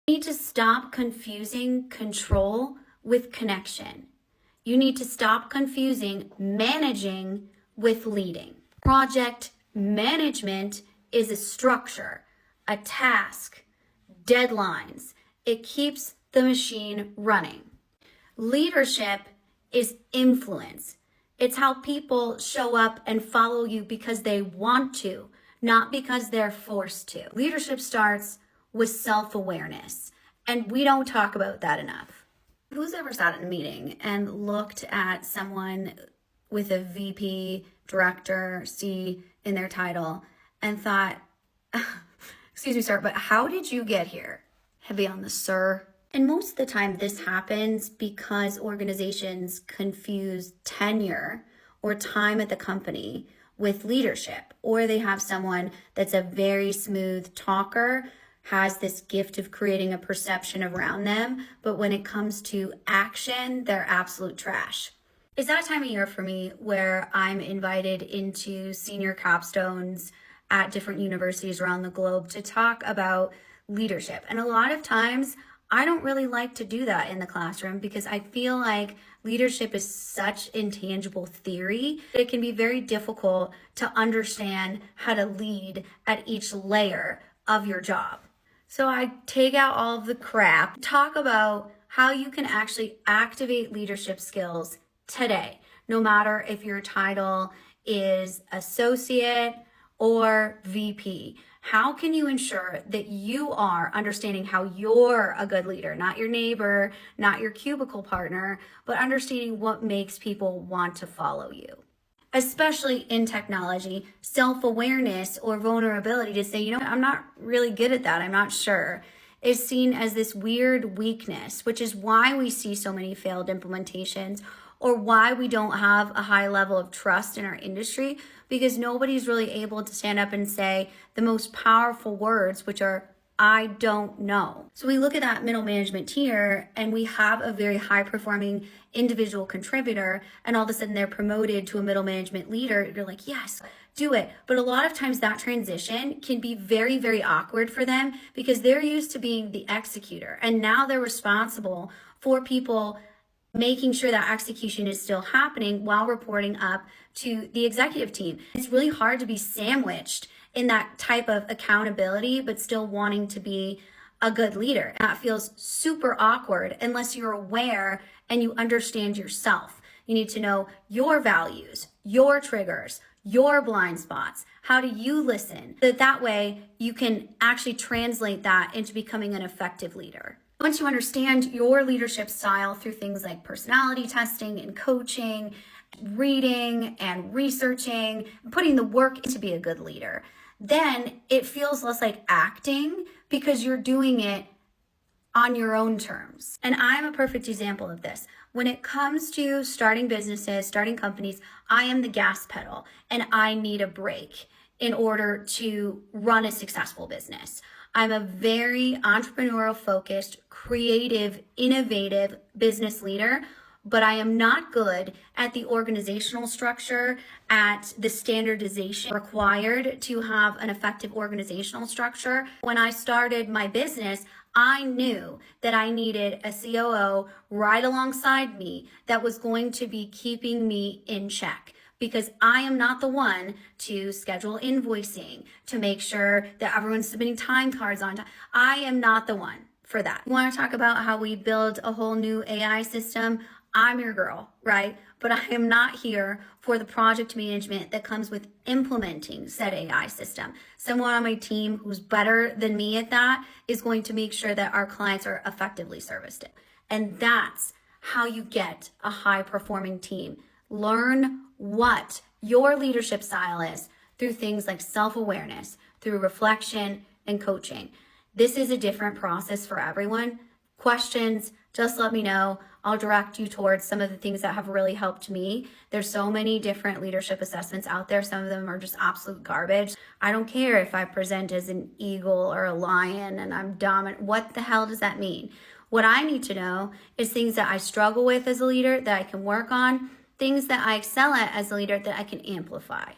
You need to stop confusing control with connection. You need to stop confusing managing with leading. Project management is a structure, a task, deadlines. It keeps the machine running. Leadership is influence. It's how people show up and follow you because they want to, not because they're forced to. Leadership starts with self-awareness, and we don't talk about that enough. Who's ever sat in a meeting and looked at someone with a VP, director, C in their title and thought, excuse me, sir, but how did you get here? Heavy on the sir. And most of the time this happens because organizations confuse tenure or time at the company with leadership, or they have someone that's a very smooth talker, has this gift of creating a perception around them, but when it comes to action, they're absolute trash. It's that time of year for me where I'm invited into senior capstones at different universities around the globe to talk about leadership. And a lot of times I don't really like to do that in the classroom because I feel like leadership is such intangible theory. It can be very difficult to understand how to lead at each layer of your job. So I take out all of the crap, talk about how you can actually activate leadership skills today, no matter if your title is associate or VP. How can you ensure that you are understanding how you're a good leader, not your neighbor, not your cubicle partner, but understanding what makes people want to follow you? Especially in technology, self-awareness or vulnerability to say, you know, I'm not really good at that, I'm not sure, is seen as this weird weakness, which is why we see so many failed implementations or why we don't have a high level of trust in our industry, because nobody's really able to stand up and say the most powerful words, which are, I don't know. So we look at that middle management tier and we have a very high performing individual contributor and all of a sudden they're promoted to a middle management leader. You're like, yes, do it. But a lot of times that transition can be very, very awkward for them because they're used to being the executor. And now they're responsible for people making sure that execution is still happening while reporting up to the executive team. It's really hard to be sandwiched in that type of accountability, but still wanting to be a good leader. That feels super awkward unless you're aware and you understand yourself. You need to know your values, your triggers, your blind spots. How do you listen? That way you can actually translate that into becoming an effective leader. Once you understand your leadership style through things like personality testing and coaching, reading and researching, putting the work to be a good leader, then it feels less like acting because you're doing it on your own terms. And I'm a perfect example of this. When it comes to starting businesses, starting companies, I am the gas pedal and I need a brake in order to run a successful business. I'm a very entrepreneurial focused, creative, innovative business leader, but I am not good at the organizational structure, at the standardization required to have an effective organizational structure. When I started my business, I knew that I needed a COO right alongside me that was going to be keeping me in check, because I am not the one to schedule invoicing, to make sure that everyone's submitting time cards on time. I am not the one for that. You want to talk about how we build a whole new AI system? I'm your girl, right? But I am not here for the project management that comes with implementing said AI system. Someone on my team who's better than me at that is going to make sure that our clients are effectively serviced. And that's how you get a high performing team. Learn what your leadership style is through things like self-awareness, through reflection and coaching. This is a different process for everyone. Questions, just let me know. I'll direct you towards some of the things that have really helped me. There's so many different leadership assessments out there. Some of them are just absolute garbage. I don't care if I present as an eagle or a lion and I'm dominant. What the hell does that mean? What I need to know is things that I struggle with as a leader that I can work on, things that I excel at as a leader that I can amplify.